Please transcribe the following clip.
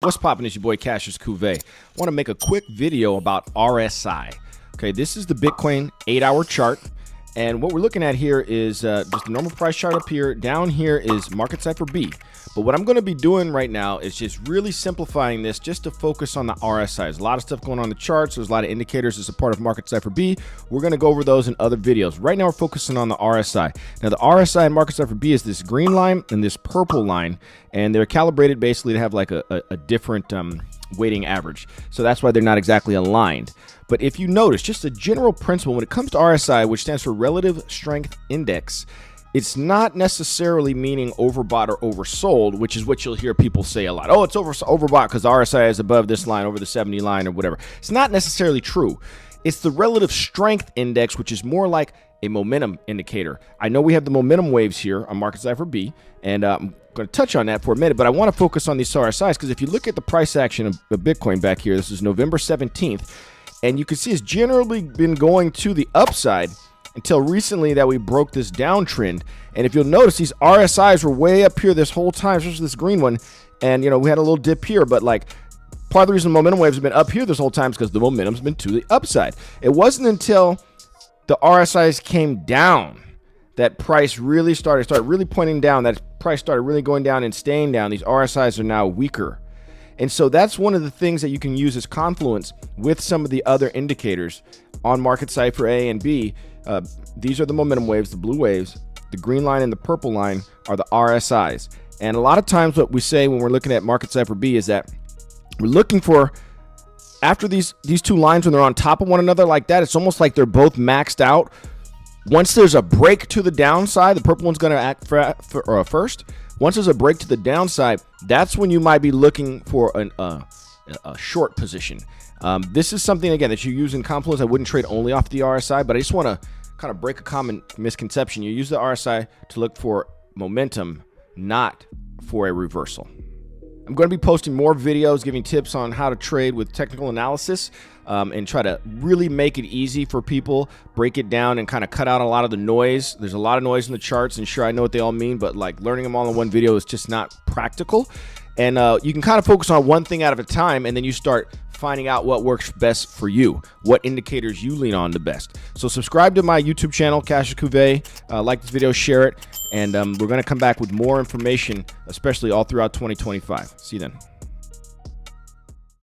What's poppin'? It's your boy Cassius Cuvée. I want to make a quick video about RSI. Okay, this is the Bitcoin 8-hour chart, and what we're looking at here is just a normal price chart up here. Down here is Market Cipher B. But what I'm going to be doing right now is just really simplifying this just to focus on the RSI. There's a lot of stuff going on in the charts. There's a lot of indicators as a part of Market Cipher B. We're going to go over those in other videos. Right now, we're focusing on the RSI. Now, the RSI in Market Cipher B is this green line and this purple line, and they're calibrated basically to have like a different weighting average. So that's why they're not exactly aligned. But if you notice, just a general principle, when it comes to RSI, which stands for Relative Strength Index, it's not necessarily meaning overbought or oversold, which is what you'll hear people say a lot. Oh, it's overbought because RSI is above this line, over the 70 line or whatever. It's not necessarily true. It's the Relative Strength Index, which is more like a momentum indicator. I know we have the momentum waves here on Market Cipher B, and I'm going to touch on that for a minute, but I want to focus on these RSIs because if you look at the price action of Bitcoin back here, this is November 17th, and you can see it's generally been going to the upside until recently that we broke this downtrend. And if you'll notice, these RSIs were way up here this whole time, especially this green one. And, you know, we had a little dip here, but like part of the reason momentum waves have been up here this whole time is because the momentum's been to the upside. It wasn't until the RSIs came down that price really started really pointing down, that price started really going down and staying down. These RSIs are now weaker. And so that's one of the things that you can use as confluence with some of the other indicators on Market Cipher A and B. These are the momentum waves, the blue waves. The green line and the purple line are the RSIs. And a lot of times what we say when we're looking at Market Cipher B is that we're looking for, after these two lines, when they're on top of one another like that, it's almost like they're both maxed out. Once there's a break to the downside, the purple one's going to act first. Once there's a break to the downside, that's when you might be looking for a short position. This is something, again, that you use in confluence. I wouldn't trade only off the RSI, but I just want to kind of break a common misconception. You use the RSI to look for momentum, not for a reversal. I'm going to be posting more videos giving tips on how to trade with technical analysis and try to really make it easy for people, break it down and kind of cut out a lot of the noise. There's a lot of noise in the charts, and sure, I know what they all mean, but like learning them all in one video is just not practical. And you can kind of focus on one thing at a time, and then you start finding out what works best for you, what indicators you lean on the best. So subscribe to my YouTube channel, Cassius Cuvée. Like this video, share it, and we're going to come back with more information, especially all throughout 2025. See you then.